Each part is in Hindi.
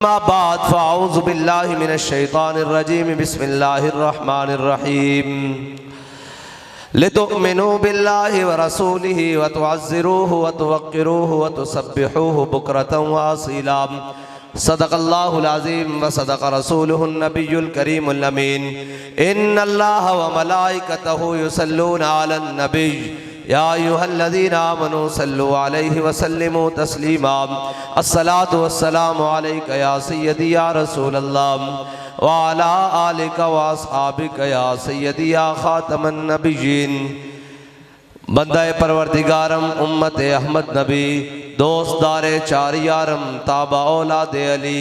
बाद फ़अऊज़ु बिल्लाहि मिनश्शैतानिर्रजीम बिस्मिल्लाहिर्रहमानिर्रहीम लितुअ्मिनू बिल्लाहि व रसूलिहि व तुअज़्ज़िरूहु व तुवक्किरूहु व तुसब्बिहूहु बुक्रतन व असीला। सदक़ल्लाहुल अज़ीम व सदक़ रसूलुहुन नबियुल करीमुल अमीन। इन्नल्लाह व मलाइकतहु युसल्लूना अलन नबी या अय्युहल्लज़ीना आमनू सल्लु अलैहि व सल्लिमू तस्लीमा। अस्सलातु वस्सलामु अलैका या सय्यदी या रसूलल्लाह व अला आलिका व अस्हाबिका या सय्यदी या खातमन नबिय्यीन। बंदे परवरदिगारम उम्मत अहमद नबी दोस्तदारे चार यारम ताबा औलादे अली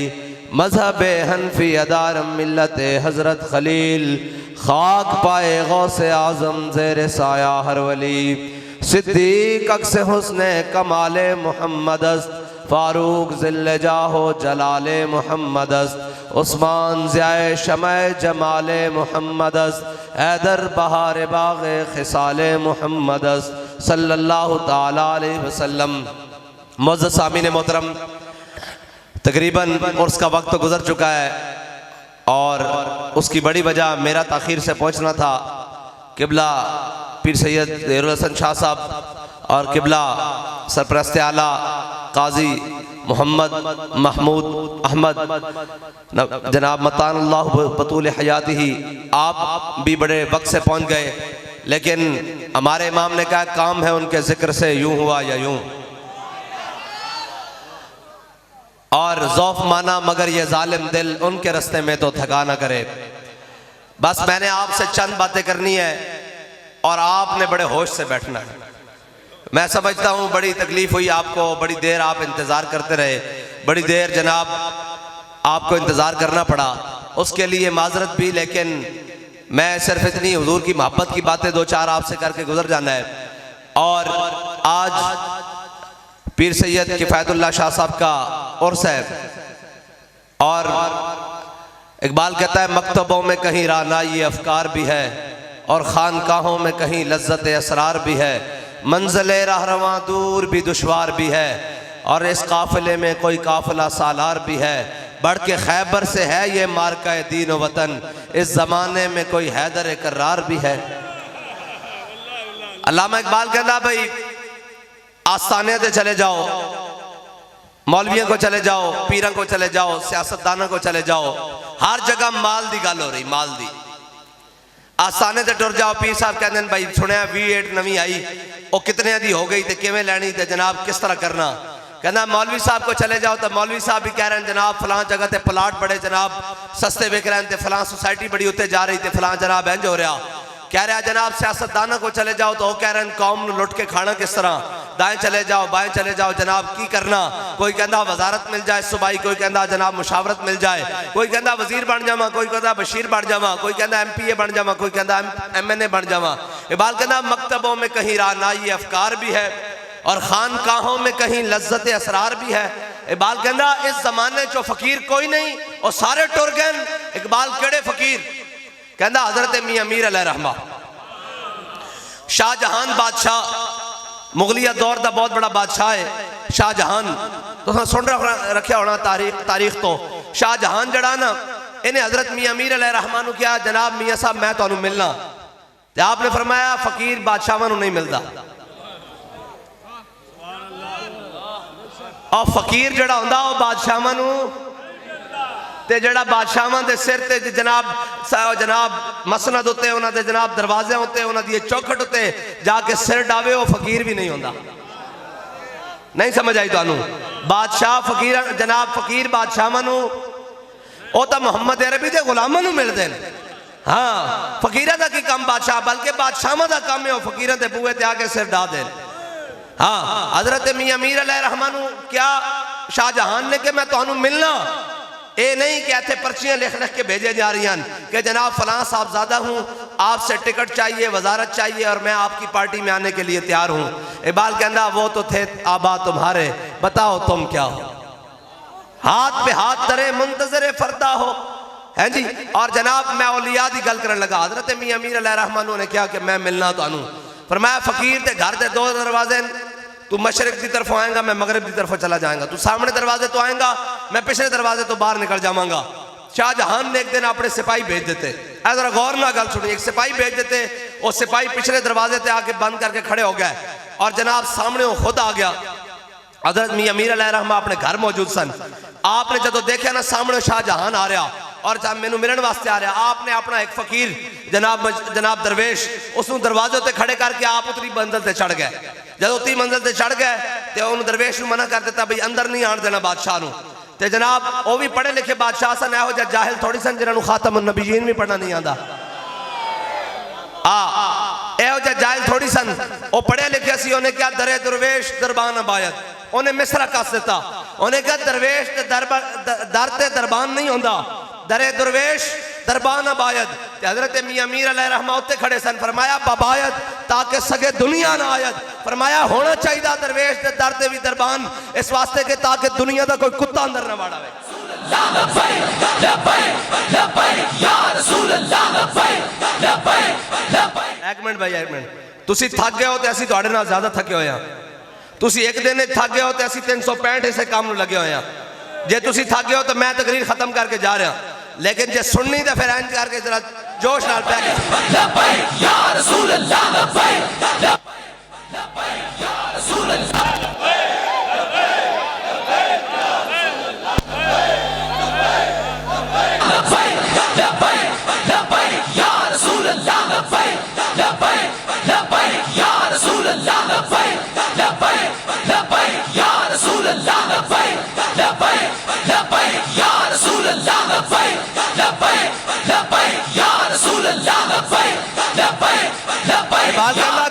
मजहब हनफी अदारम मिल्लत हजरत खलील खाक पाए गौसे आजम ज़ेर साया हर वली सिद्दीक अक्स हुस्ने कमाले मुहम्मदस्त फारूक ज़िल्ले जाहो जलाले मुहम्मदस्त उस्मान ज़ियाए शमए जमाले मुहम्मदस्त हैदर बहार बाग़े खिसाले मुहम्मदस्त सल्लल्लाहु ताला अलैहि वसल्लम। मुअज़्ज़ज़ सामीन मोहतरम, तकरीबन उसका वक्त तो गुजर चुका है और उसकी बड़ी वजह मेरा ताख़ीर से पहुंचना था। किबला पीर सैयद ज़हीरुल हसन शाह साहब और किबला सरपरस्त आला काजी मोहम्मद महमूद अहमद जनाब मतानुल्लाह बतूल हयातिही, आप भी बड़े वक्त से पहुंच गए, लेकिन हमारे इमाम ने कहा काम है उनके जिक्र से यूं हुआ या यूं, और ज़ौफ़ माना मगर ये जालिम दिल उनके रास्ते में तो थका ना करे। बस मैंने आपसे चंद बातें करनी है और आपने बड़े होश से बैठना है। मैं समझता हूँ बड़ी तकलीफ हुई आपको, बड़ी देर आप इंतज़ार करते रहे, बड़ी देर जनाब आपको इंतज़ार करना पड़ा, उसके लिए माजरत भी, लेकिन मैं सिर्फ इतनी हुजूर की मोहब्बत की बातें दो चार आपसे करके गुजर जाना है। और आज पीर सैयद किफ़ायतुल्लाह शाह साहब का उर्स है और इकबाल कहता है मकतबों में कहीं रानाई अफकार भी है और खानकाहों में कहीं लज्जत असरार भी है, मंज़िले रहरवां दूर भी दुश्वार भी है और इस काफ़िले में कोई काफ़िला सालार भी है, बढ़ के खैबर से है ये मार्का दीन व वतन, इस ज़माने में कोई हैदर कर्रार भी है। अल्लामा इकबाल कहना भाई आस्थाने से चले जाओ, मौलवियों को चले जाओ, पीरों को चले जाओ, सियासतदानों को चले जाओ, हर जगह माल दी गल हो रही, माल दी। आस्थाने से टुर जाओ, पीर साहब कहते हैं भाई सुनिया V8 नवी आई, वो कितने दी हो गई तो किवें लैनी ते जनाब किस तरह करना। कहना मौलवी साहब को चले जाओ तो मौलवी साहब भी कह रहे हैं जनाब फलां जगह ते प्लाट बड़े जनाब सस्ते बिक रहे हैं, फलां सोसाइटी बड़ी उत्ते जा रही थी, फलां जनाब इंज हो रहा। कह रहा जनाब सियासतदानों को चले जाओ तो वो कह रहे हैं कौम लुट के खाना किस तरह, दाएं चले जाओ बाएं चले जाओ जनाब की करना, कोई कहता वजारत मिल जाए सूबाई, कोई कहता जनाब मुशावरत मिल जाए, कोई कहता वजीर बन जावा, कोई कहता बशीर बन जावा, कोई कहता MPA बन जावा, कोई कहता MNA बन जावा। इकबाल कहता मकतबों में कहीं रानाई अफकार भी है और खानकाहों में कहीं लज्जत असरार भी है। इकबाल कहता इस जमाने चो फकीर कोई नहीं और सारे टुर गए। इकबाल केड़े फकीर? कहता हजरत मियां मीर अलैहिर्रहमा शाहजहान बादशाह, मुगलिया दौर का बहुत बड़ा बादशाह है शाहजहान, तो सुन रखा होना तारीख तो। शाहजहान जड़ा ना इन्हें हजरत मियां मीर अलैहिर्रहमा नू क्या जनाब मियां साहब मैं तुहानू मिलना, तो आपने फरमाया फकीर बादशाहां नू नहीं मिलता, और फकीर जड़ा हुंदा वो बादशाहां नू ते जड़ा बादशाहां दे सिर ते जनाब मसनद उत्ते उन्हां दे जनाब दरवाजे उत्ते उन्हां दी चौखट उत्ते जाके सिर डावे वो फकीर भी नहीं होंदा। नहीं समझ आई तुहानू? बादशाह फकीर जनाब फकीर बादशाहां नू ओ तां मुहम्मद अरबी दे गुलामां नू मिलदे ने। हाँ फकीरां दा की काम बादशाह, बल्कि बादशाहां दा काम है वो फकीरां दे बूहे ते आके सिर डा देन। हाँ हजरत मियां मीर अलैहिर्रहमा नू क्या शाहजहान ने कि मैं तुहानू मिलना, ये नहीं कि इतने पर्चियां लिख लिख के भेजे जा रही हैं कि जनाब फलां साहबजादा हूँ, आपसे टिकट चाहिए, वजारत चाहिए और मैं आपकी पार्टी में आने के लिए तैयार हूँ। इकबाल कहना वो तो थे आबा तुम्हारे, बताओ तुम क्या हो, हाथ पे हाथ धरे मुंतजरे फरदा हो, है जी। और जनाब मैं औलिया दी गल करने लगा, हजरत मियां मीर अलैहिर्रहमा ने क्या कि मैं मिलना तुहानू। फरमाया फकीर ते घर दे दो दरवाजे, तू मशरक की तरफ आएगा, मैं मगरब की तरफ चला जाएगा। तू सामने दरवाजे तो आएगा, मैं पिछले दरवाजे तो बाहर निकल जाऊंगा। शाहजहान ने एक दिन अपने सिपाही भेज देते, जरा गौर ना गल सुनी, एक सिपाही भेज देते, वो सिपाही पिछले दरवाजे से आके बंद करके खड़े हो गए और जनाब सामने वो खुद आ गया। हजरत मियां मीर अलैहिर्रहमा अपने घर मौजूद सन। आपने जो देखा ना सामने शाहजहान आ रहा और जब मैनू मिलने वास्ते आ रहा, आपने अपना एक फकीर जनाब दरवेश उसनू दरवाजे ते खड़े करके आप उतरी मंजिल से चढ़ गए। जब उतरी मंजिल से चढ़ गए तो उन्होंने दरवेश मना कर दिता भाई अंदर नहीं आन देना बादशाह नू। ते जनाब वो भी पढ़े लिखे बादशाह सन, एहो जिहा जाहिल थोड़ी सन जिन्होंने खातमुन नबीयीन भी पढ़ना नहीं आता। एहो जिहा जाहिल थोड़ी सन, वो पढ़े लिखे सी। उन्हें क्या दरे दरवेश दरबान अबायत, उन्हें मिसरा कस दिता। उन्हें क्या दरवेश दर ते दरबान नहीं होंदा, दरे दरवेश दरबान अबायत। हजरत मियां मीर अलैहिर्रहमा उत्ते खड़े सन, फरमाया बाबायत ताकि सगे दुनिया ना आयत। फरमाया होना चाहिए दरवेश दे दर ते भी दरबान, इस वास्ते के ताकि दुनिया का कोई कुत्ता अंदर ना वाड़ावे। एक मिनट भाई, एक मिनट, तुसी थक गए हो तो असीं तुहाडे नाल ज्यादा थके होए हां। तुसी एक दिन थक गए हो तो असीं 365 इसे काम नूं लगे होए हां। जे तुसी थक गए हो तो मैं तकरीर खत्म करके जा रहा, लेकिन जे सुननी तो फिर इंज करके जरा जोश नाल पै के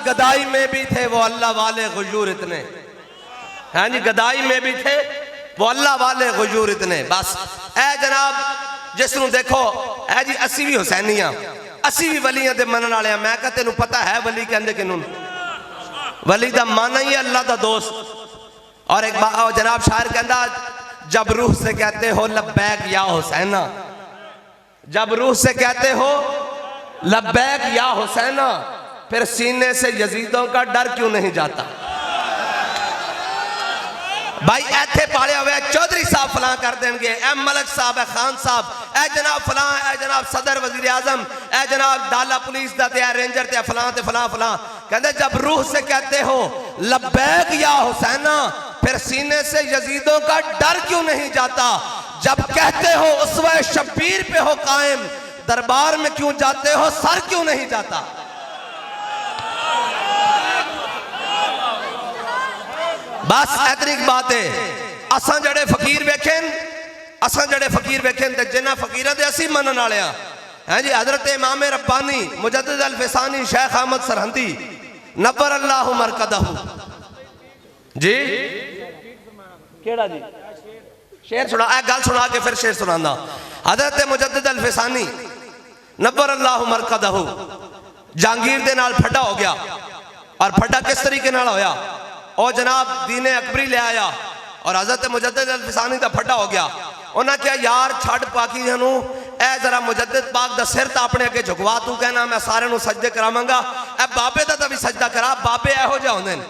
गदाई में भी थे वो अल्लाह वाले गुजूर इतने, हाँ जी, गदाई में भी थे वो अल्लाह वाले गुजूर इतने। बस ए जनाब जिसनू देखो ए जी, असी भी हुसैनियां, असी भी वलियां दे मनन वाले हैं। मैं कहा तेनू पता है वली कहंदे किनू? वली दा माना ही अल्लाह दा दोस्त। और एक जनाब शायर कहंदा, जब रूह से कहते हो लब्बैक या हुसैना, जब रूह से कहते हो लब्बैक या हुसैना, फिर सीने से यजीदों का डर क्यों नहीं जाता? भाई ऐथे पाले हुए चौधरी साहब फलां कर देंगे, ए मलक साहब, ए खान साहब, ए जनाब फलां, ए जनाब सदर वजीर आजम, ए जनाब डाला पुलिस दा ते रेंजर ते फलां ते फलां फलां। कहते जब रूह से कहते हो लब्बैक या हुसैना, फिर सीने से यजीदों का डर क्यों नहीं जाता? जब कहते हो उसवे शब्बीर पे हो कायम, दरबार में क्यों जाते हो, सर क्यों नहीं जाता? बस इतनी बात है। असां जड़े फकीर वेखें, असां जड़े फकीर वेखें ते जिन्हां फकीरां दे असीं मनन वाले हां, हैं जी। हजरत इमाम रब्बानी मुजद्दिद अल फिसानी शेख अहमद सरहंदी नब्बर अल्लाहु मरकदहु जी, केड़ा जी शेर सुना, ए गल सुना के फिर शेर सुनांदा। हजरत मुजद्दिद अल फिसानी नब्बर अल्लाहु मरकदहु जहांगीर दे नाल फटा हो गया। और फटा किस तरीके नाल होया? और जनाब दीने अकबरी ले आया और हजरत मुजद्दिद अल फिसानी का फटा हो गया। उन्हें क्या यार छड़ पाकियां नू, ए जरा मुजद्दिद पाक दा सिर तो अपने अगे झुकवा, तू कहना मैं सारे नू सजदे करावांगा, ए बाबे दा तां भी सजदा करा। बाबे इहो जिहे होंदे ने,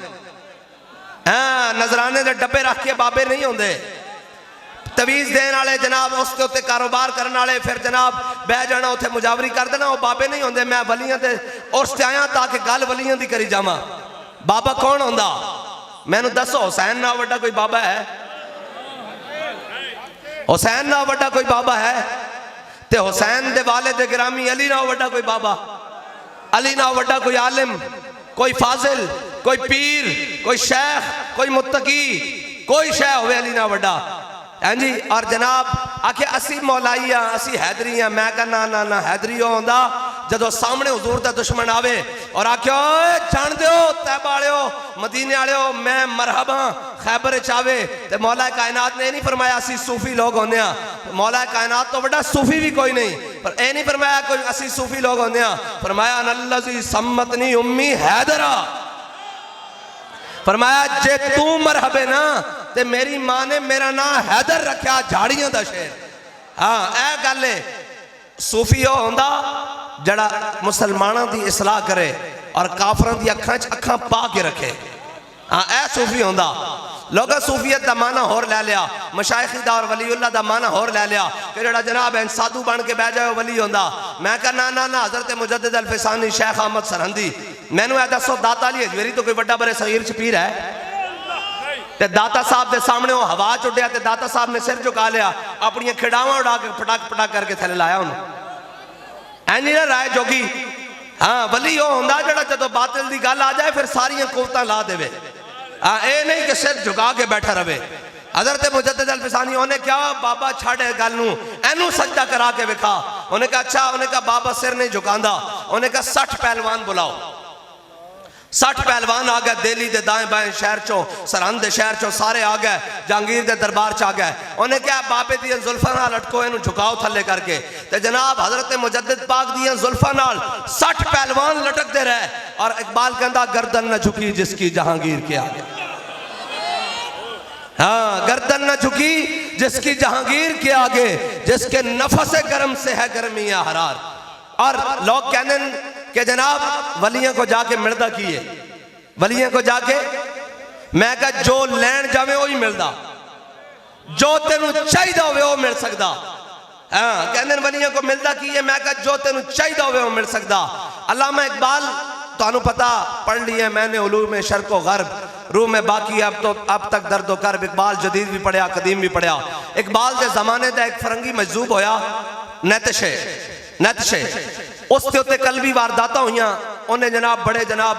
हाँ, नजराने दे डब्बे रख के बाबे नहीं होंदे। तवीज देने वाले जनाब उसके उत्ते कारोबार करने वाले, फिर जनाब बह जाना उत्थे मुजावरी कर देना, वो बाबे नहीं होंदे। मैं वलियां ते उस ते आया ताकि गल वलियां दी करी जावां। बाबा कौन होंदा? मैनू दसो, हुसैन ना वड्डा कोई बाबा है? हुसैन ना वड्डा कोई बाबा है? ते हुसैन दे वालिद गिरामी अली ना वड्डा कोई बाबा? अली ना वड्डा कोई आलिम, कोई फाजिल, कोई पीर, कोई शेख, कोई मुत्तकी, कोई शह होवे अली ना वड्डा, हैं जी। और जनाब आखे असी मौलाई हाँ, असी हैदरी हाँ। मैं कहना ना ना, हैदरी होंदा जदों सामने हुजूर दा दुश्मन आवे और आख्यो जान दो तैबा वालियो, मदीने वालियो, मैं मरहबा खैबर चावे, ते मौला कायनात ने नहीं फरमाया असी सूफी लोग होंदे हां। मौला कायनात तो बड़ा सूफी भी कोई नहीं, पर ए नहीं फरमाया कोई असी सूफी लोग होंदे हां। फरमाया अनल्लज़ी सम्मतनी उम्मी हैदरा, फरमाया जे तू मरहबे ना ते मेरी मां ने मेरा नाम हैदर रखा, झाड़ियां दा शेर। हाँ, ए गल है। सूफी हो होंदा जड़ा मुसलमानों की इसलाह करे और काफरां दी अखां च अखां पा के रखे। हाँ ए सूफी होंदा। लोग सूफीयत का माना होर लै लिया, मशाइखी दा और वलीउल्लाह दा माना होर लै लिया कि जेड़ा जनाब है साधु बन के बह जाए वली होंदा। मैं कहा ना ना ना, हजरत मुजद्दिद अल फिसानी शेख अहमद सरहंदी मैनू ए दसो दाता अली हजवेरी तो कोई बड़ा बड़े सगीर च पीर है? ते दाता साहब के सामने वो हवा च उड्या ते दाता साहब ने सिर झुका लिया, अपनी खिड़ावां उड़ा के पटाक पटाक करके थले लाया उन्होंने। ऐ नहीं ना राय जोगी। हाँ वली वो होंदा जेड़ा जदों बातिल दी गल आ जाए फिर सारियां कुवतां ला देवे। हाँ ये नहीं कि सिर झुका के बैठा रहे। हजरत मुजद्दिद अल फिसानी उन्हें क्या बाबा छाड़े गल नूं, एनू सजदा करा के विखा। उन्हें कहा अच्छा, उन्हें कहा बाबा सिर नहीं झुकांदा। उन्हें कहा 60 पहलवान बुलाओ। 60 पहलवान आ गए दिल्ली के दाएं बाएं शहर चो, सरहंद के शहर चो सारे आ गए, जहांगीर के दरबार च आ गए। उन्हें क्या बाबे दी जुल्फां नाल लटको, इनू झुकाओ थले करके। ते जनाब हजरत मुजद्दिद पाक दी जुल्फां नाल 60 पहलवान लटकते रहे। और इकबाल कहता गर्दन न झुकी जिसकी जहांगीर के आगे। हाँ गर्दन न झुकी जिसकी जहांगीर के आगे, जिसके नफस गर्म से है गर्मियां हरार। और लोग कहने कि जनाब वलियों को जाके मिलता की है, वलियों को जाके मैं कहा जो लैन जावे वही मिलता, जो तेनू चाहिए होवे वो मिल सकता। हाँ कहते वलियों को मिलता की है, मैं कहा जो तेनू चाहिए होवे वो मिल सकता। अल्लामा इकबाल तानू पता पढ़ लिया मैंने उलूम शर्क व गर्ब, रूह में बाकी अब तक दर्द व कर्ब। इकबाल जदीद भी पढ़िया, कदीम भी पढ़िया। इकबाल के जमाने का एक फरंगी मजजूब होया नैतशे, उसके उत्ते कलबी वारदात हुई। उन्हें जनाब बड़े जनाब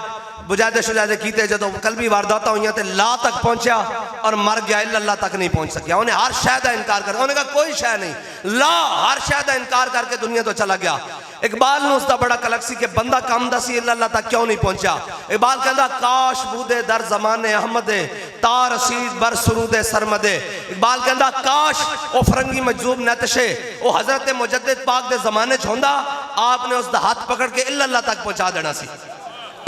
बुजादे शुजादे कीते, जो कलबी वारदात हुई तो ला तक पहुंचा और मर गया, इल्लल्लाह तक नहीं पहुंच सकिया। उन्हें हर शय का इनकार कर, उन्हें कहा कोई शय नहीं, ला हर शय का इनकार करके दुनिया तो चला गया। इकबाल ने उसका बड़ा कलक सी कि बंदा कम दसी इल्लल्लाह तक क्यों नहीं पहुंचा। इकबाल कहता काश बूदे दर जमाने अहमदे तार रसीद बर सुरूदे सरमदे। इकबाल कहता काश वो फरंगी मजजूब नैतशे वो हजरत मुजद्दिद पाक दे जमाने च होंदा, आपने उसका हाथ पकड़ के इल्लल्लाह तक पहुंचा देना सी।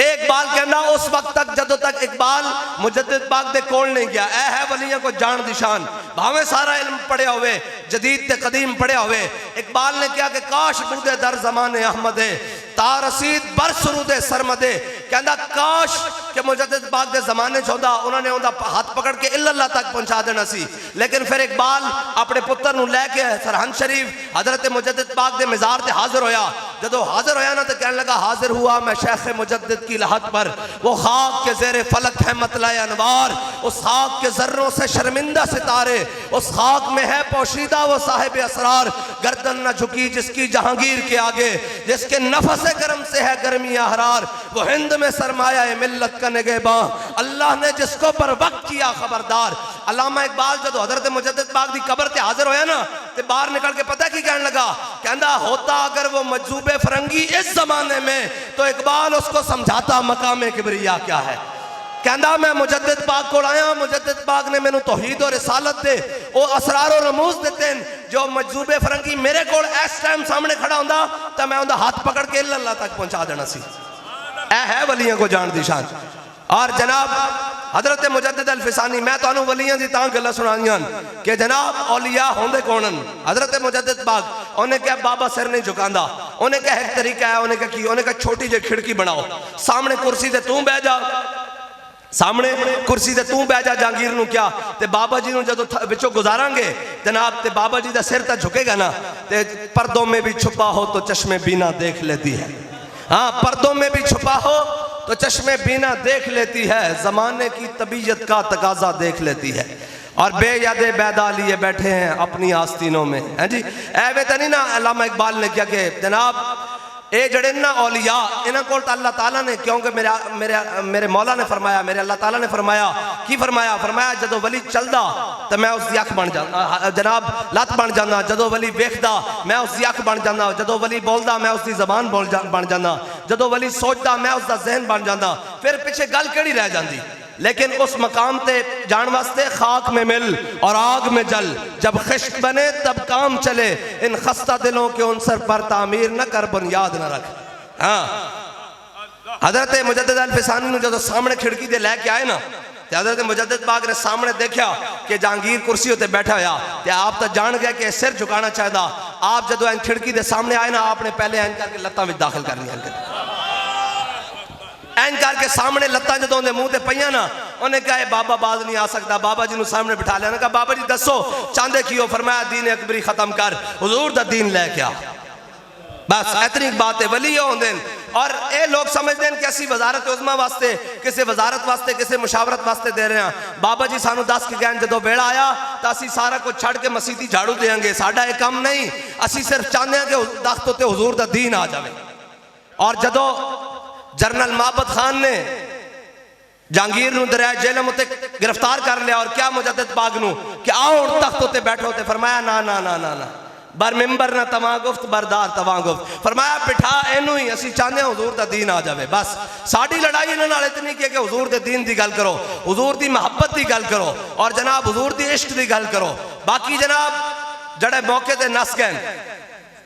इकबाल कहना उस वक्त तक जदों तक इकबाल मुजद्दिद पाक दे कोल नहीं गया। ऐ है वलियां को जान दिशान, भावे सारा इल्म पढ़िया हुए, जदीद ते कदीम पढ़िया हुए। इकबाल ने क्या कि काश बूदे दर जमाने अहमदे तार रसीद बर सुरूदे सरमदे। कहता काश कि मुजद्दिद पाक दे जमाने च होंदा, उन्होंने उनका हाथ पकड़ के इल्लल्लाह तक पहुंचा देना सी। लेकिन फिर इकबाल अपने पुत्र नूं लैके सरहंद शरीफ हजरत मुजद्दिद पाक दे मज़ार ते हाजिर होया। जदों हाजिर होया ना तो कहने लगा हाजिर हुआ मैं शेख मुजद्दिद की लहद पर, वो खाक के ज़ेरे फलक है मतला अनवार, उस खाक के जर्रों से शर्मिंदा सितारे, उस खाक में है पोशीदा वो साहिब असरार। गर्दन न झुकी जिसकी जहांगीर के आगे, जिसके नफस गर्म से है गर्मियां हरार, वो हिंद में सरमाया है मिल्लत का निगहबां, अल्लाह ने जिसको पर वक्त किया खबरदार। अल्लामा इकबाल जब हजरत मुजद्दिद पाक दी कब्र ते हाजिर होया ना ते बाहर निकल के पता की कहने लगा, कहता होता अगर वो मजजूबे फरंगी इस जमाने में तो इकबाल उसको समझाता मकामे किबरिया क्या है। कहता मैं मुजद्दिद पाक को आया, मुजद्दिद पाक ने मैनू तौहीद और रिसालत दे वो असरार और रमूज देते हैं, जो मजजूबे फरंगी मेरे को इस टाइम सामने खड़ा होंदा तो मैं उनका हाथ पकड़ के इल्लल्लाह तक पहुंचा देना सी। ऐ है वलियां को जान दी शान। और जनाब हजरत मुजद्दिद अल फिसानी मैं तुहानू वलियां दी तां गल्लां सुनाईयां कि जनाब औलिया होंदे कौन। हजरत मुजद्दिद पाक उन्हें क्या बाबा सिर नहीं झुकांदा, उन्हें क्या एक तरीका है, उन्हें क्या की, उन्हें क्या छोटी जी खिड़की बनाओ, सामने कुर्सी ते तू बह जा, सामने कुर्सी ते तू बह जा जहांगीर नूं क्या ते बाबा जी नूं जदों विचों गुजारांगे जनाब ते बाबा जी दा सिर तां झुकेगा ना ते पर्दों में भी छुपा हो तो चश्मे बीना देख लेती है। हाँ पर्दों में भी छुपा हो तो चश्मे बीना देख लेती है, जमाने की तबीयत का तकाजा देख लेती है। और बेयादे बैदा लिए बैठे हैं अपनी आस्तीनों में, है जी। ऐवे तो नहीं ना अल्लामा इकबाल ने क्या कि जनाब ये जड़े ना औलिया इन्हों को अल्लाह ताला ने, क्योंकि मेरे मौला ने फरमाया, मेरे अल्लाह ताला ने फरमाया की फरमाया, फरमाया जदों वली चलदा तो मैं उसकी अख बन जाना, जनाब लत बन जाना, जदों वली वेखदा मैं उसकी अख बन जाना, जदों वली बोलदा मैं उसकी जबान बन जाना, जदों वली सोचदा मैं उसका जहन बन जाना। फिर पिछे गल केड़ी रह जाती। लेकिन उस मकाम ते जान वास्ते खाक में मिल और आग में जल, जब खिश्क बने तब काम चले, इन खस्ता दिलों के उनसर पर तामीर न कर बुनियाद न रख। हाँ हजरत मुजद्दिद अल फिसानी जो सामने खिड़की दे लैके आए ना ते हजरत मुजद्दिद पाक ने सामने देखा कि जहांगीर कुर्सी उत्ते बैठा होया ते आप तो जान गए कि सिर झुकाना चाहिए। आप जदों खिड़की दे सामने आए ना आपने पहले एंज करके लत्तां विच दाखिल करनी, एंज करके सामने लत्तां जदों दे मुंह ते पईयां ना उन्हें कहा बाबा बाज नहीं आ सकता, बाबा जी ने सामने बिठा लिया, कहा बाबा जी दसो चाहते की हो, फरमाया दीन अकबरी खत्म कर, हुजूर दा दीन लेके आ, बस इतनी बात है। वली होंगे और ये लोग समझते हैं कि असी वजारत उज़मा वास्ते किसी वजारत वास्ते किसी मुशावरत वास्ते दे रहे हैं। बाबा जी सानू दस के गए जो वेला आया तो असी सारा कुछ छड़ के मसीती झाड़ू देंगे, साडा ये काम नहीं, असी सिर्फ चाहते हैं कि दख्त उत्ते हुजूर दा दीन आ जाए। और जदों जनरल महाबत खान ने जहांगीर नूं दरिया जेलम उत्ते गिरफ्तार कर लिया और क्या मुजद्दिद पाक नूं कि आओ तख्त उत्ते बैठो, ते फरमाया ना ना ना ना ना, बर मिंबर ना तवा गुफ्त बरदार तवा गुफ्त, फरमाया बिठा इनू ही, असी चाहते हैं हुजूर दा दीन आ जाए। बस साड़ी लड़ाई इन्हां नाल इतनी कि हुजूर दे दीन दी गल करो, हुजूर दी मुहब्बत दी गल करो और जनाब हुजूर दी इश्क दी गल करो। बाकी जनाब जड़े मौके ते नस गए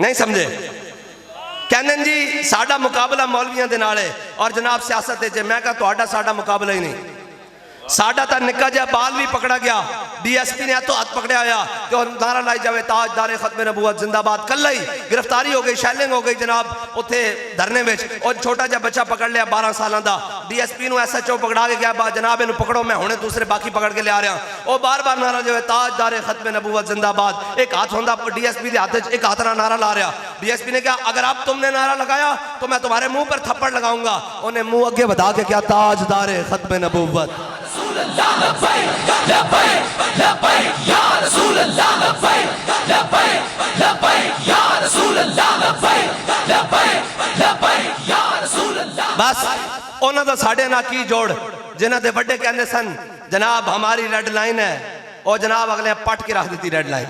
नहीं समझे, कहने जी साडा मुकाबला मौलवियों के नाल है और जनाब सियासत है, मैं कहा तुहाडा साडा मुकाबला ही नहीं, साडा तो निक्का जिहा बाल भी पकड़ा गया, DSP ने हाथों हाथ पकड़िया होया कि नारा लाई जाए ताजदारे खत्मे नबूवत जिंदाबाद, कल ही गिरफ्तारी हो गई, शैलिंग हो गई जनाब उत्थे धरने में, और छोटा जिहा बच्चा पकड़ लिया 12 साल का, DSP नूं SHO पकड़ा के गया जनाब इन्हूं पकड़ो, मैं हुणे दूसरे बाकी पकड़ के लिया रहा, वो बार बार नारा जाए ताजदारे खत्मे नबूवत जिंदाबाद, एक हाथ होंदा DSP के हाथ एक हाथ नाल नारा ला रहा। DSP ने कहा अगर आप तुमने नारा लगाया तो मैं तुम्हारे मुंह पर थप्पड़ लगाऊंगा, उन्हें मुंह अगे बढ़ा के क्या ताजदारे खत्मे नबूवत, बस उन्होंने तो साढ़े ना की जोड़, जिन्हों के बड़े कहते सन जनाब हमारी रेड लाइन है, और जनाब अगले पट के रख दी रेड लाइन,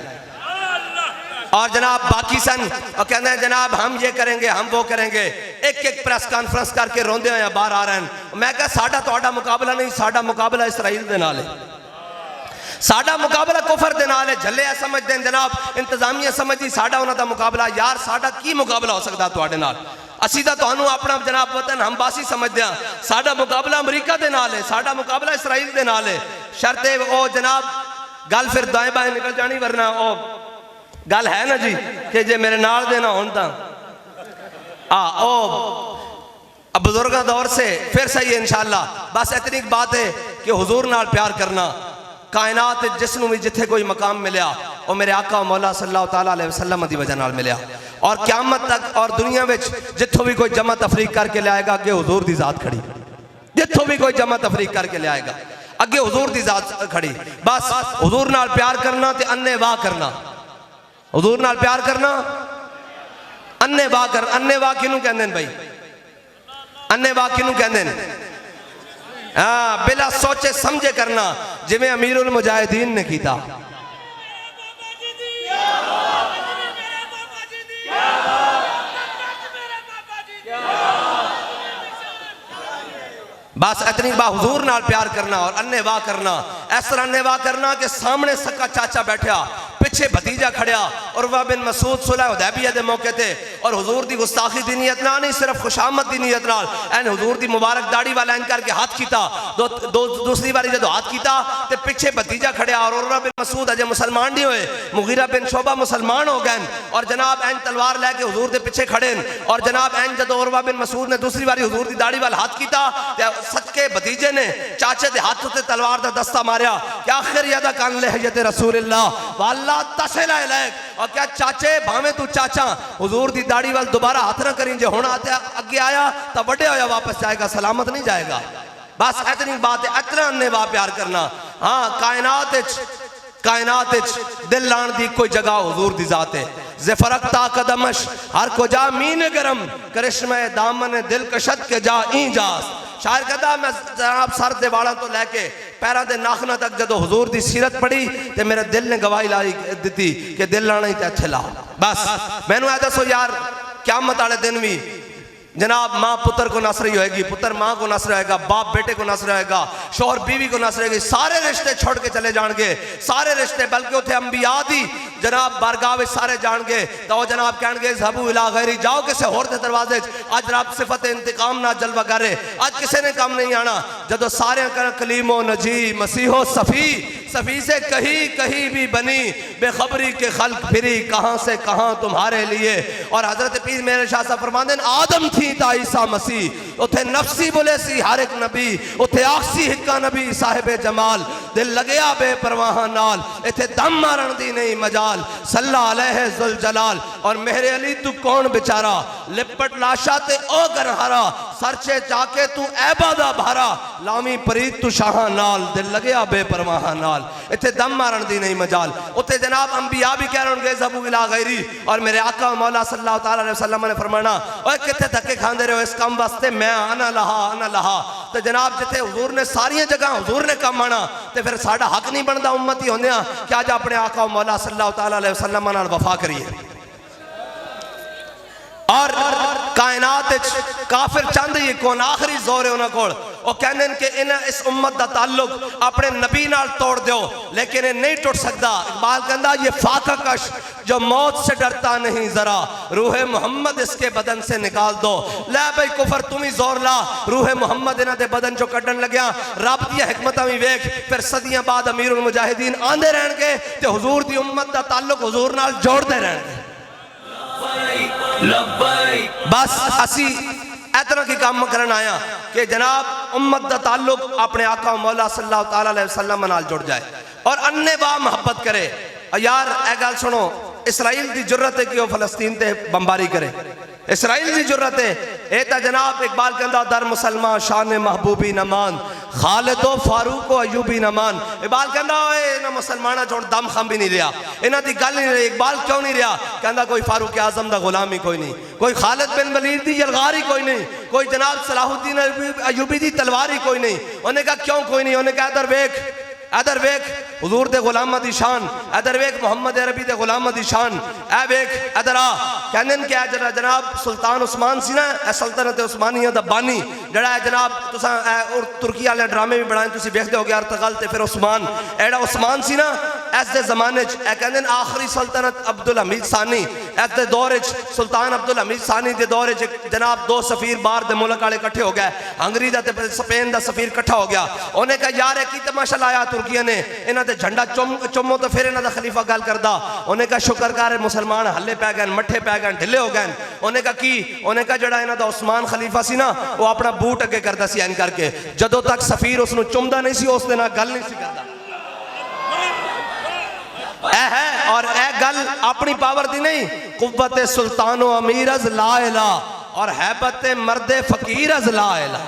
और जनाब बाकी सन और कहते हैं जनाब हम ये करेंगे हम वो करेंगे, एक एक प्रेस कॉन्फ्रेंस करके रोंदे हुए बाहर आ रहे हैं। मैं कहा साडा तुहाडा मुकाबला नहीं, साडा मुकाबला इसराइल दे नाल है, साडा मुकाबला कुफर दे नाल है। झल्ले समझते हैं जनाब इंतजामिया समझदी साडा उन्हां दा मुकाबला, यार साडा की मुकाबला हो सकता तुहाडे नाल, असी तो तुहानू अपना जनाब वतन हमबासी समझते हैं, साडा मुकाबला अमरीका दे नाल है, साडा मुकाबला इसराइल दे नाल है। शर्ते ओ जनाब गल फिर दाएं बाएं निकल जानी, वरना ओ गल है ना जी कि जे मेरे नाल देना हो बुजुर्ग दौर से फिर सही है इंशाअल्लाह। बस इतनी बात है कि हुजूर नाल प्यार करना, कायनात जिसनू भी जिथे कोई मकाम मिलया और मेरे आका मौला सल्लल्लाहु तआला अलैहि वसल्लम दी वजह नाल मिलया, और क़यामत तक और दुनिया में जिथों भी कोई जमा तफरीक करके लाएगा अगे हुजूर दी जात खड़ी, जिथों भी कोई जमा तफरीक करके लाएगा अगे हुजूर दी जात खड़ी। बस हुजूर नाल प्यार करना ते अन्ने वाह करना, हुजूर नाल प्यार करना अन्ने वाह कर, अन्ने वाह किनू कहंदे भाई, अन्ने वाह किनू कहंदे, हाँ बिला सोचे समझे करना, जिवें अमीरुल मुजाहिदीन ने कीता। बस इतनी बात हुजूर नाल प्यार करना और अन्ने वाह करना, इस तरह अन्ने वाह करना कि सामने सक्का चाचा बैठा, पीछे भतीजा खड़िया, उरवा बिन मसूद सुलह हुदैबिया दे मौके ते, और हुजूर दी गुस्ताखी दी नियत ना नहीं, सिर्फ खुशामद दी नियत नाल एन हुजूर दी मुबारक दाढ़ी वाला एन करके हाथ कीता, दूसरी बारी जदों हाथ कीता ते पीछे भतीजा खड़िया, और उरवा बिन मसूद अजे मुसलमान नहीं होए, मुगीरा बिन शोबा मुसलमान हो गए, और जनाब एन तलवार लैके हुजूर दे पीछे खड़े, और जनाब एन जदों उरवा बिन मसूद ने दूसरी बारी हुजूर दी दाढ़ी वाल हाथ कीता ते सदके भतीजे ने चाचे दे हाथ उत्ते तलवार दा दस्ता मारिया कि आखिर यादा कान लहजत रसूलुल्लाह वल्ला तसला इलैक, और क्या चाचे भावे तू चाचा हुजूर दी दाढ़ी वाल दोबारा हाथ ना करी, जे हुण अगे आया तो वड्डे होया वापस जाएगा, सलामत नहीं जाएगा। बस इतनी बात है, इतना अन्ने वाह प्यार करना। हाँ कायनात दिल लाण दी कोई जगह हुजूर दी जात है, ज़फ़रकता कदमश हर को जा मीन गरम, करिश्मे दामन दिल कशद के जा ई जास। शायर कहता मैं जनाब सर दे वालों तो लैके पैरों के नाखना तक जो हुजूर की सीरत पढ़ी तो मेरे दिल ने गवाही लाई दी कि दिल लाना ही तो इत्थे ला। बस मैनू ऐ दसो यार, क़यामत वाले दिन भी जनाब माँ पुत्र को नस रही होगी, पुत्र माँ को नस रहेगा, बाप बेटे को नस रहेगा, शोहर बीवी को नस रहेगी, सारे रिश्ते छोड़ के चले जाएंगे, सारे रिश्ते, बल्कि उथे अंबिया दी जनाब बारगाह में सारे जाएंगे, तो जनाब कहेंगे ज़हबू इला गैरी, जाओ किसी होर दे दरवाजे, अज रब सिफत इंतकाम ना जलवा करे, अज किसी ने काम नहीं आना। जदों सारे कर कलीमो नजी मसीहो सफ़ी से कहीं भी बनी बेखबरी के खल्क फिरी, कहाँ से कहाँ तुम्हारे लिए। और हजरत पीर मेरे शाह साहब फरमाते हैं आदम थी शहीद ईसा मसीह उथे नफसी बोले सी हर एक नबी उथे आखसी हिक्का नबी साहिब जमाल दिल लगया बेपरवाह नाल इथे दम मारन दी नहीं मजाल सल्ला अलैहि जुल जलाल। और मेरे अली तू कौन बेचारा लिपट लाशा ते ओ गरहारा सरचे जाके तू ऐबा दा भारा लामी परीत तू शाह नाल दिल लगया बेपरवाह नाल इथे दम मारन दी नहीं मजाल। उथे जनाब अंबिया भी कह रहे होंगे ज़बू इला गैरी और मेरे आका मौला सल्लल्लाहु तआला अलैहि वसल्लम ने फरमाना ओए किथे धक्के खांदे रहे हो इस काम वास्ते मैं आना लहा तो जनाब जिथे हुजूर ने सारिया जगह हुजूर ने काम आना तो फिर साडा हक नहीं बनता उम्मती होंदे कि अज अपने आका मौला सल्लल्लाहु तआला अलैहि वसल्लम नाल वफा करिए। और कायनात काफिर चाहते ही कौन आखिरी जोर है उन्होंने कोल वो कहते हैं कि इन्हें इस उम्मत का ताल्लुक अपने नबी नाल तोड़ दो लेकिन ये नहीं टूट सकता। इकबाल कहता ये फाका कश जो मौत से डरता नहीं जरा रूह मोहम्मद इसके बदन से निकाल दो। लै भाई कुफर तुम ही जोर ला रूह मोहम्मद इन्हां दे बदन चो कड्डन लग्या रब दी हिकमत भी वेख फिर सदियां बाद अमीरुल मुजाहिदीन आंदे रहणगे ते हुजूर दी उम्मत का ताल्लुक हुजूर नाल जोड़ते रहणगे। बस असी इतना की काम करन आया कि जनाब उम्मत का ताल्लुक अपने आका मौला सल्लल्लाहु तआला अलैहि वसल्लम नाल जुड़ जाए और अन्ने बा मोहब्बत करे। यार ए गल सुनो इसराइल की जरूरत है कि वह फलस्तीन ते बमबारी करे इसराइल की जरूरत है ए ता जनाब इकबाल कहता दर मुसलमान शान महबूबी नमान खालिदो फारूक अयूबी नमान। इकबाल कहता इन्होंने मुसलमाना चोड़ दम खम भी नहीं रहा इन्हों की गल नहीं रही। इकबाल क्यों नहीं रहा कहता कोई फारूक आजम का गुलाम ही कोई नहीं कोई खालिद बिन वलीद की यलगार ही कोई नहीं कोई जनाब सलाहुद्दीन अयूबी की तलवार ही कोई नहीं। उन्हें कहा क्यों कोई नहीं उन्हें कहा अदर वेख हुजूर दे गुलामा दी शान अदर वेख मोहम्मद अरबी दे गुलामा दी शान ए वेख अदर आ कहंदे कि जरा जनाब सुल्तान उस्मान सी ना ए सल्तनत उस्मानिया दा बानी जड़ा जनाब तुसा और तुर्की वाले ड्रामे भी बनाए तुसी देखदे होगे अर्तगल ते फिर उस्मान एड़ा उस्मान सी ना इस दे जमाने च ए कहंदे आखिरी सल्तनत अब्दुल हमीद सानी इस दे दौर च सुल्तान अब्दुल हमीद सानी दे दौर च जनाब दो सफीर बाहर दे मुल्क वाले इकट्ठे हो गए हंगरी दा ते स्पेन दा सफीर इकट्ठा हो गया उन्हें कहा यार की तमाशा लाया ने इन्हां दे झंडा चुमो तो फिर इन्हां दा खलीफा गल करदा उन्हें कहा शुक्र कर मुसलमान हल्ले पै गए मठे पै गए ढिले हो गए। उन्हें कहा की उन्हें कहा जड़ा इन्हां दा उस्मान खलीफा सी ना वो अपना बूट अगे करदा सी ऐन करके जदों तक सफीर उसनु चुमदा नहीं सी उस दे नाल गल नहीं सी करदा ऐ है और ऐ गल अपनी पावर दी नहीं कुव्वत सुल्तानो अमीर अज ला इला और हैबत मर्दे फकीर अज ला इला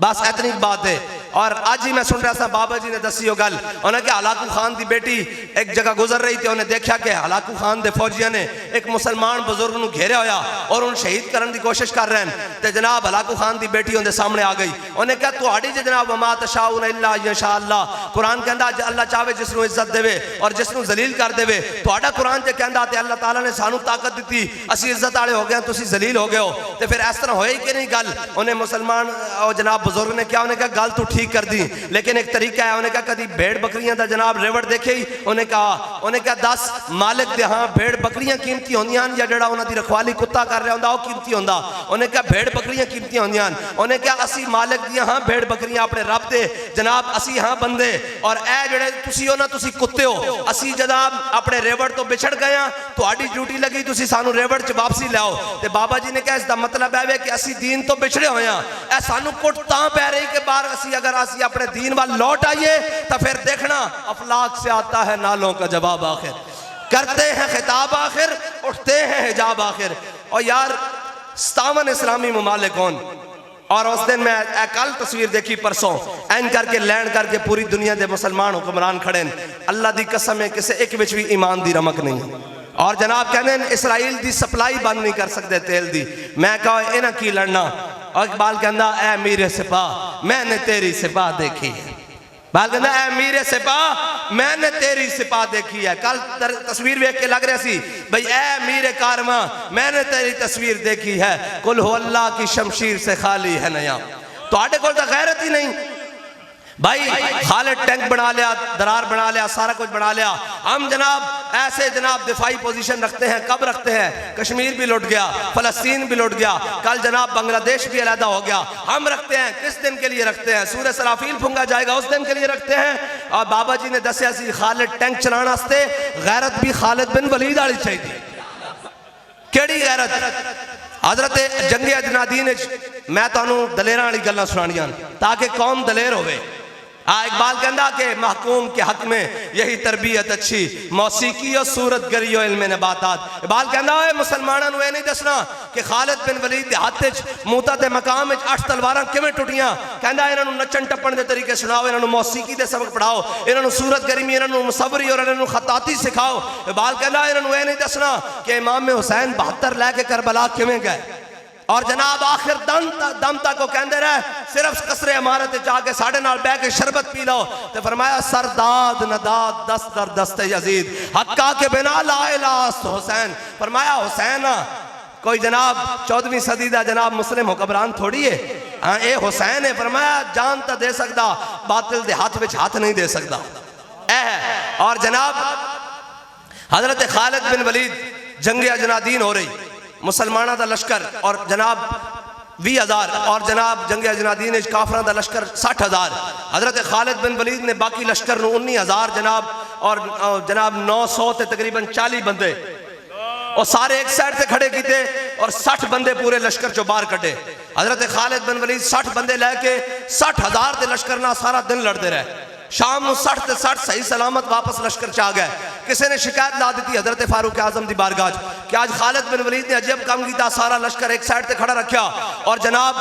बस इतनी बात है। और आज ही मैं सुन रहा था बाबा जी ने दसी हो गल उन्हें कि हलाकू खान की बेटी एक जगह गुजर रही थी उन्हें देखा कि हलाकू खान दे फौजियों ने एक मुसलमान बुजुर्ग को घेरे होया और उन्हें शहीद करने की कोशिश कर रहे हैं तो जनाब हलाकू खान की बेटी उनके सामने आ गई उन्हें कहा तुहाड़ी जे जनाब वमा तशाऊन इल्ला यशा अल्लाह कुरान कहता अल्लाह चाहे जिसनों इज्जत देवे और जिसनों जलील कर देवे तुहाड़ा कुरान जे कहता तो अल्लाह ताला ने सानू ताकत दी असी इज्जत वाले हो गए तुसी जलील हो गए हो तो फिर इस तरह होए कि नहीं गल उन्हें मुसलमान जनाब बुजुर्ग ने क्या उन्हें कहा गल तू ठीक कर दी लेकिन एक तरीका है उन्हें कहा कभी भेड़ बकरियां दा जनाब रेवड़ देखे ही उन्हें कहा दस मालिक दे हाँ भेड़ बकरियां कीमती होंदियां या जड़ा उन्हां दी रखवाली कुत्ता कर रहा होंदा वो कीमती होंदा उन्हें कहा भेड़ बकरियां कीमती होंदियां उन्हें कहा असी मालिक दियां हाँ भेड़ बकरियां अपने रब दे जनाब असी हाँ बंदे और ए जड़े तुसी हो ना तुसी कुत्ते हो असी जनाब अपने रेवड़ तो बिछड़ गए हाँ तुहाडी ड्यूटी लगी तुसी सानू रेवड़ च वापसी लाओ ते बाबा जी ने कहा इसका मतलब है कि असी दीन तो बिछड़े होए हाँ ए सानू कुट तां पै रही कि बाहर असी अगर असी अपने दीन वाल लौट आइए तो फिर देखना अफलाक से आता है नालों का जवाब आखिर करते हैं खिताब आखिर उठते हैं हिजाब आखिर। और यार 57 इस्लामी ममालिक कौन और उस दिन मैं कल तस्वीर देखी परसों एन करके लैंड करके पूरी दुनिया के मुसलमान हुक्मरान खड़े अल्लाह की कसम है किसी एक विच भी ईमान की रमक नहीं और जनाब कहते इसराइल की सप्लाई बंद नहीं कर सकते तेल की मैं कहा इन्हें की लड़ना और इकबाल कहता ऐ मीरे सिपाह मैंने तेरी सिपाह देखी है बाल कहता ऐ मीरे सिपाह मैंने तेरी सिपाह देखी है कल तस्वीर देख के लग रहा सी भाई ऐ मीरे कारवा मैंने तेरी तस्वीर देखी है कुल हो अल्लाह की शमशीर से खाली है नया तो आटे को तो गैरत ही नहीं भाई खालिद टैंक बना लिया दरार बना लिया सारा कुछ बना लिया हम जनाब ऐसे जनाब दिफाई पोजीशन रखते हैं कब रखते हैं कश्मीर भी लुट गया फलस्तीन भी लुट गया कल जनाब बांग्लादेश भी अलहदा हो गया हम रखते हैं किस दिन के लिए रखते हैं सूरह सराफील फूंगा जाएगा उस दिन के लिए रखते हैं। और बाबा जी ने दसिया सी खालिद टैंक चलाने गैरत भी खालिद बिन वलीद वाली चाहिए केड़ी गैरत हजरत जंगे अजनादीन मैं तुहानू दलेरां वाली गल्लां सुनानियां ताकि कौम दलेर होवे। इकबाल कहता कि महकूम के हक में यही तरबियत अच्छी, मौसीकी और सूरत गरी और इल्म नबातात। इकबाल कहता है मुसलमानों को यह नहीं दसना कि खालिद बिन वलीद के हाथ मूता के मकाम 8 तलवारां किवें टुटियां। कहता इन्हों नचन टप्पन के तरीके सुनाओ, इन्हों मौसीकी के सबक पढ़ाओ, इन्हों सूरत गरीमी, इन्हों मुसवरी और इन्हों खताती सिखाओ। इकबाल कहता इन्हों यह नहीं दसना कि इमाम हुसैन 72 लैके करबला किवें गए और जनाब आखिर दम तक वो कहते रहे सिर्फ कसरे इमारत जाके साढ़े नाल बह के शरबत पी लो। तो फरमाया सरदाद नदाद दस्त दर दस्ते यजीद हक्का के बिना लाइलास हुसैन। फरमाया हुसैन कोई जनाब 14वीं सदी का जनाब मुस्लिम हुक्मरान थोड़ी है, हाँ ये हुसैन है। फरमाया जान तो दे सकता, बातिल दे हाथ में हाथ नहीं दे सकता है। और जनाब हजरत खालिद बिन वलीद जंगे अजनादीन हो रही, मुसलमाना का लश्कर और जनाब 20,000 और जनाब जंगे अजनादीन काफरा का लश्कर 60,000। हजरत खालिद बिन वलीद ने बाकी लश्कर 19,000 जनाब और जनाब 900 ते तकरीबन 40 बंदे और सारे एक साइड से खड़े किए और 60 बंदे पूरे लश्कर चो बाहर कटे। हजरत खालिद बिन वलीद 60 बंदे लैके 60,000 के लश्कर ना सारा दिन लड़ते रहे। शाम को 60 ते 60 सही सलामत वापस लश्कर च आ गए। किसी ने शिकायत ला दी हजरत फारूक आजम की बारगाह कि आज खालिद बिन वलीद ने अजब काम किया, सारा लश्कर एक साइड से खड़ा रखा और जनाब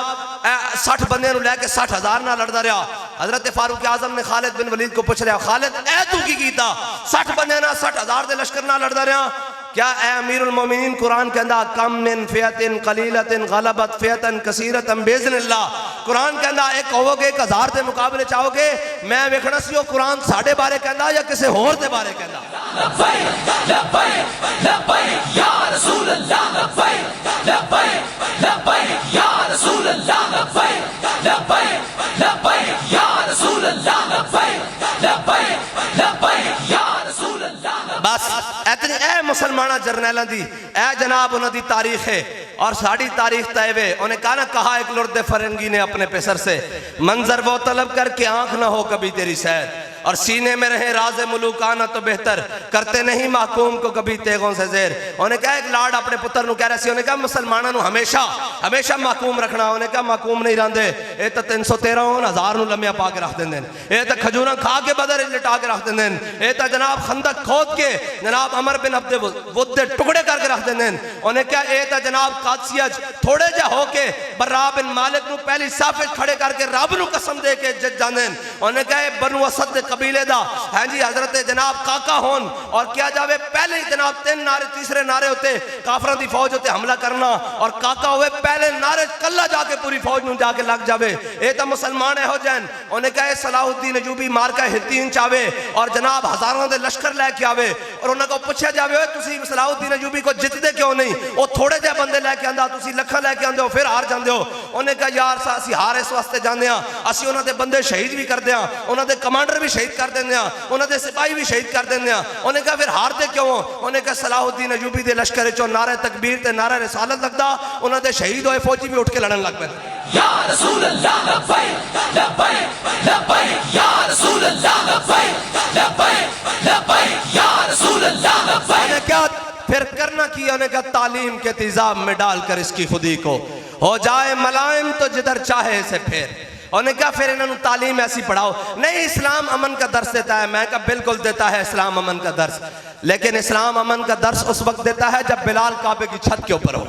60 बंदे लैके 60,000 ना लड़ता रहा। हजरत फारूक आजम ने खालिद बिन वलीद को पूछ रहा, खालिद ए तू की कीता 60 बंदे ना 60,000 के लश्कर ना लड़ता रहा क्या? ए अमीरुल मोमिनीन कुरान कहता कम मिन फियतिन कलीलतिन गलबत फियतन कसीरतन बिइज़्निल्लाह। कुरान कहता एक कहोगे 1000 के मुकाबले चाहोगे, मैं वेखना सी कुरान साढ़े बारे कहता या किसी होर दे बारे कहता। लब्बैक लब्बैक लब्बैक या रसूल अल्लाह, लब्बैक लब्बैक लब्बैक या रसूल अल्लाह, लब्बैक लब्बैक लब्बैक या रसूल अल्लाह, लब्बैक लब्बैक लब्बैक या रसूल अल्लाह। बस इतनी ए मुसलमाना जरनैलों की ए जनाब उन्होंने तारीख है और साड़ी तारीख तय वे। उन्हें कहा ना कहा एक लुर्दे फरंगी ने अपने पेसर से, मंजर वो तलब कर के आंख ना हो कभी तेरी सैर और सीने में रहे राज मुलूकाना तो बेहतर, करते नहीं महकूम को कभी तेगों से जेर। उन्हें कहा एक लाड अपने पुत्र को कह रहे सी, उन्हें कहा मुसलमानों हमेशा हमेशा महकूम रखना। उन्हें कहा महकूम नहीं रहते, ये तो 313,000 लम्या पा के रख देंगे, ये तो खजूरा खा के बदर लिटा के रख देंगे, ये तो जनाब खंदक खोद के जनाब अमर बिन अब्दे वुद्दे टुकड़े करके रख देंगे। उन्हें क्या ये तो जनाब कादसियत थोड़े जा होके बर्रा बिन मालिक को पहली साफे खड़े करके रब को कसम दे के जज जाने। उन्हें क्या बनु असद कबीले दा है जी हजरत जनाब काका होन और क्या जावे पहले ही जनाब 3 नारे तीसरे नारे होते काफरा की फौज होते हमला करना और काका हुए पहले नारे कला जाके पूरी फौज में जाके लग जावे। ये तो मुसलमान हो जाए। उन्हें कहा सलाहुद्दीन अयूबी मार का हितीन चावे और जनाब हजारों के लश्कर लैके आवे और उन्होंने पूछा जावे तुसी सलाहुद्दीन अयूबी को जितते क्यों नहीं, वो थोड़े जे बंदे लैके आंदा तुसी लखा लैके आंदे हो फिर हार जाते हो। उन्हें कहा यार असी हार इस वास्ते जाते हैं, असी उन्होंने बंदे शहीद भी करते हैं, उन्होंने कमांडर भी शहीद कर देंगे, उन्होंने सिपाही भी शहीद कर देंगे। उन्हें कहा फिर हारते क्यों? उन्हें कहा सलाहुद्दीन अयूबी के लश्कर चो नारे तकबीर ते नारा रिसालत लगता, उन्होंने शहीद होए फौजी भी उठ के लड़न लग पे। या रसूल अल्लाह लब्बैक लब्बैक लब्बैक या रसूल अल्लाह लब्बैक लब्बैक लब्बैक या रसूल अल्लाह लब्बैक। क्या फिर करना किया? उन्हें कहा तालीम के तेजाब में डालकर इसकी खुदी को हो जाए मलाइम तो जिधर चाहे इसे फेर। उन्हें क्या फिर इन्होंने तालीम ऐसी पढ़ाओ? नहीं इस्लाम अमन का दर्स देता है। मैं कहा बिल्कुल देता है इस्लाम अमन का दर्स, लेकिन इस्लाम अमन का दर्स उस वक्त देता है जब बिलाल काबे की छत के ऊपर हो।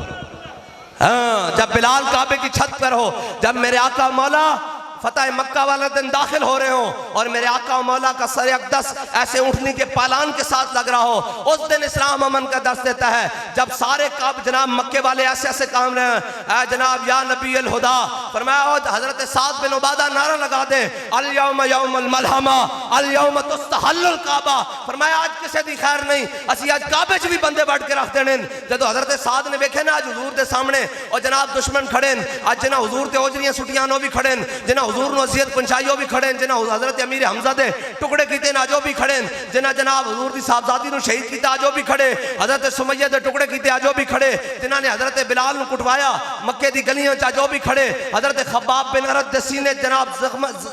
हाँ जब बिलाल काबे की छत पर हो, जब मेरे आका मौला फतेह मक्का वाला दिन दाखिल हो रहे हो और मेरे आका मौला का सर अक़दस ऐसे उठने के पालान के साथ लग रहा हो, उस दिन इस्लाम अमन का दर्स देता है। जब सारे काब जनाब मक्के वाले ऐसे ऐसे काम रहे हैं जनाब या नबी अल हुदा, फरमाया हजरत साद बिन उबादा नारा लगा दे अल यौम यौमुल मलहमा अल यौम तुस्तहल्लुल काबा। फरमाया आज किसी दी खैर नहीं, असी आज काबे च भी बंदे बढ़ के रख देने। जब हजरत साद ने वेखे ना आज हुजूर के सामने और जनाब दुश्मन खड़े आज जिन्हें हुजूर ते ओजरियां सुटियां नो भी खड़े, जिन्हें हुजूर नो अज़ियत पहुंचाई भी खड़े, जिन्हें हजरत अमीर हमजा दे टुकड़े किए अजो भी खड़े, जिन्हें जनाब हुजूर की साहबजादी को शहीद किया अजो भी खड़े, हजरत सुमैया के टुकड़े किए अजो भी खड़े, जिन्होंने हजरत बिलाल को कुटवाया मक्के की गलियों अजो भी खड़े, हजरत खब्बाब बिन अरद दे सीने जनाब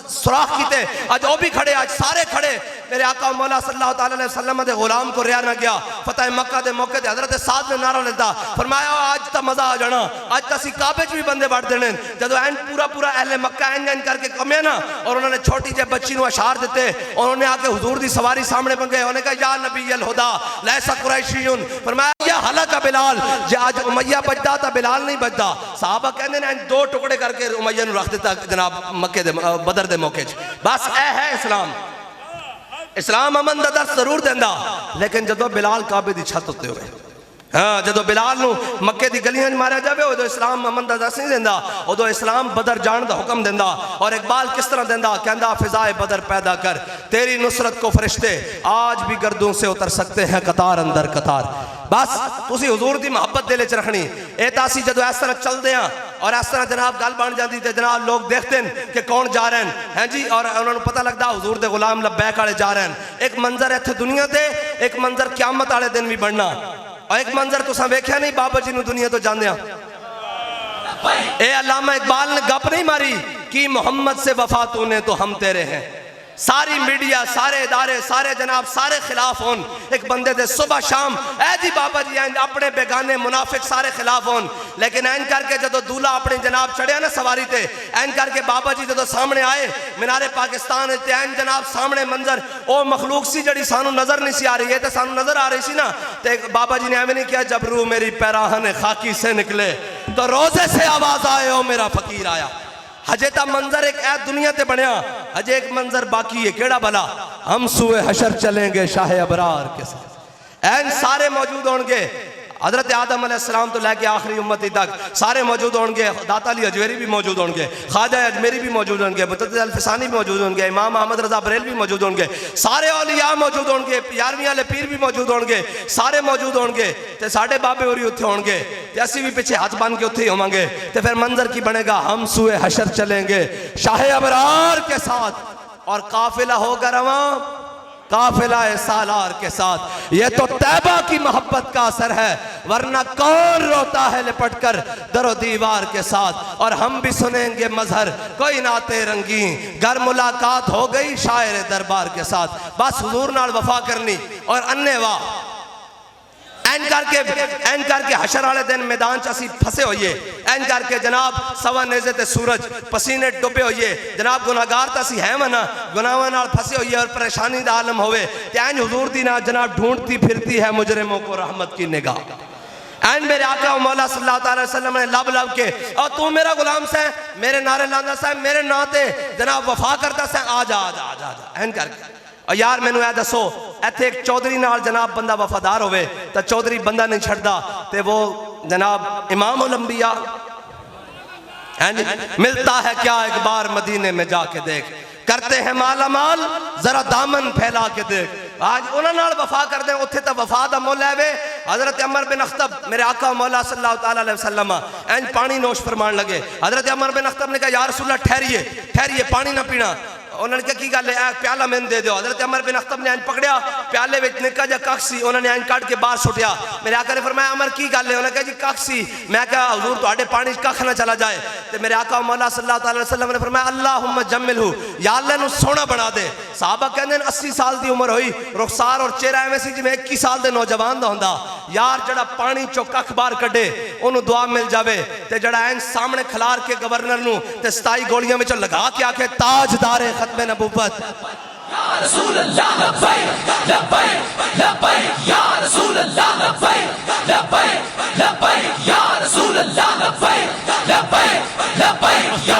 सुराख किए अजो भी खड़े, आज सारे खड़े। मेरे आका मौला सल्लल्लाहु अलैहि वसल्लम के गुलाम को रिहा ना गया। फतेह मक्का के मौके पर हजरत साद ने नारा लेता, फरमाया आज तो मजा आ जाना। अज तो असी काबे च भी बंदे वड़ देने जदों एन पूरा अहले मक्का एन करके कमे ना, और उन्होंने छोटी जी बच्ची को अशार दिते, उन्होंने आके हुजूर दी सवारी सामने मंगे, उन्होंने कहा या नबी अल हुदा लैसा कुरैशियुन, फरमाया या हलका बिलाल, जे आज उमैया बचदा तो बिलाल नहीं बचदा। साहबा कहंदे ने दो टुकड़े करके उमैया नूं रख दिता जनाब मक्के दे बदर दे मौके च। बस ए है इस्लाम। इस्लाम अमन दा दर्स जरूर देंदा, लेकिन जदों बिलाल काबे दी छत उत्ते होवे, हाँ जदों बिलाल नूं मक्के दी गलियां मारिया जाए उदों इस्लाम अमन दा दस नहीं देंदा, उदों इस्लाम बदर जान दा हुक्म देंदा। और इकबाल किस तरह देंदा, कहंदा फिजाए बदर पैदा कर तेरी नुसरत को फरिश्ते आज भी गर्दों से उतर सकते हैं कतार अंदर कतार। बस तुसी हुजूर दी मोहब्बत दिल च रखनी। ए तां असीं जदों इस तरह चलदे हां और इस तरह जनाब गल बन जाती तो जनाब लोग देखते हैं कि कौन जा रहे हैं जी, और उन्होंने पता लगता हुजूर दे गुलाम लब्बैक वाले जा रहे हैं। एक मंजर इत्थे दुनिया ते, एक मंजर क़यामत वाले दिन भी बनना, और एक मंजर तुसा वेख्या नहीं बाबा जी नूं दुनिया तो जांदे। ए अल्लामा इकबाल ने गप नहीं मारी कि मोहम्मद से वफा तूने तो हम तेरे हैं। सारी मीडिया सारे इदारे सारे जनाब सारे खिलाफ होन एक बंदे दे सुबह शाम ऐ जी बाबा जी अपने बेगाने मुनाफिक सारे खिलाफ होन, लेकिन ऐन करके जदों दूल्हा अपने जनाब चढ़िया ना सवारी ते, ऐन करके बाबा जी जदों सामने आए मीनारे पाकिस्तान ते, ऐन जनाब सामने मंजर ओ मखलूक सी जड़ी सानू नजर नहीं सी आ रही है, तो सानू नजर आ रही सी ना, ते बाबा जी ने एवं नहीं किया जब रू मेरी पैराहन खाकी से निकले तो रोजे से आवाज आए ओ मेरा फकीर आया। हजे ता मंजर एक ऐ दुनिया ते बनया, हजे एक मंजर बाकी है, केड़ा भला, हम सुए हशर चलेंगे शाह अबरार के साथ। ऐन सारे मौजूद होंगे, हजरत आदम अलैहिस्सलाम तो लेके आखिरी उम्मती तक सारे मौजूद होंगे, दाता अली अजमेरी भी मौजूद होंगे, ख्वाजा अजमेरी भी मौजूद होंगे, मुतज़्ज़िल अल-फ़सानी भी मौजूद होंगे, इमाम अहमद रज़ा बरेलवी भी मौजूद होंगे, सारे औलिया मौजूद होंगे, 11वीं वाले पीर भी मौजूद होंगे, सारे मौजूद होंगे, ते साडे बाबे होरी उत्थे होंगे, ते असीं भी पिछे हाथ बन के उत्थे ही होवांगे। ते फिर मंजर की बनेगा, हम सुए हशर चलेंगे शाह अबरार के साथ, और काफिला होगा रवां काफिला सालार के साथ। ये तो तैबा की मोहब्बत का असर है, वरना कौन रोता है लिपट कर दरो दीवार के साथ। और हम भी सुनेंगे मजहर कोई नाते रंगी, घर मुलाकात हो गई शायर दरबार के साथ। बस हुजूर नाल वफा करनी और अन्ने वाह एन करके हशर वाले दिन मैदान च असी फसे होइए, एन करके जनाब सवा नेज़े ते सूरज पसीने डुबे होइए, जनाब गुनाहगार तो असी है मना गुनाहां नाल फसे होइए और परेशानी दा आलम होवे, ते एन हुजूर दी ना जनाब ढूंढती फिरती है मुजरिमों को रहमत की निगाह। एन मेरे आका मौला सल्लल्लाहु अलैहि वसल्लम ने लब के और तू मेरा गुलाम से मेरे नारे लांदा से मेरे नां ते जनाब वफा करता से आ जा आ जा आ जा एन करके। और यार मैनू यह दसो इत्थे एक चौधरी नाल जनाब बंदा वफादार होवे तो चौधरी बंदा नहीं छड़दा, ते वो जनाब इमाम उल अंबिया मिलता है क्या एक बार मदीने में जाके देख, करते हैं माला माल जरा दामन फैला के देख। आज उन्होंने नाल वफा कर दे उत्थे तो वफा दा मुल है। हजरत अमर बिन अख्तब मेरे आका मौला सल्लल्लाहु अलैहि वसल्लम इंज पानी नोश फरमान लगे। हजरत अमर बिन अख्तब ने कहा या रसूल अल्लाह ठहरिए ठहरिए पानी ना पीना। उन्होंने कहा की गल है, प्याला मैंने दे दो। हजरत अमर बिन अख्तब ने पकड़िया, प्याले में निक्का जा कख सी, उन्होंने कट के बाहर सुटिया। मेरे आका ने फरमाया अमर की गल है? उन्होंने कहा जी कख सी। मैं कहा हुजूर तुहाडे पानी कख ना चला जाए। तो मेरे आका मौला सल्लल्लाहु अलैहि वसल्लम ने फरमाया अल्लाहुम्मा जम्मिलहु, या अल्लाह इहनू सोहना बना दे। साहबा कहंदे 80 साल की उम्र हुई, रुखसार और चेहरा एवं सी जिवें 21 साल के नौजवान का हुंदा। यार जड़ा पानी चो कख बाहर कड्डे उन्होंने दुआ मिल जाए, तो जड़ा एन सामने खिलार के गवर्नर नूं ते 27 गोलियां विचों लगा के आके ताजदारे खत्मे नबूवत या रसूल अल्लाह लब्बैक लब्बैक लब्बैक या रसूल अल्लाह लब्बैक लब्बैक लब्बैक या रसूल अल्लाह लब्बैक लब्बैक लब्बैक या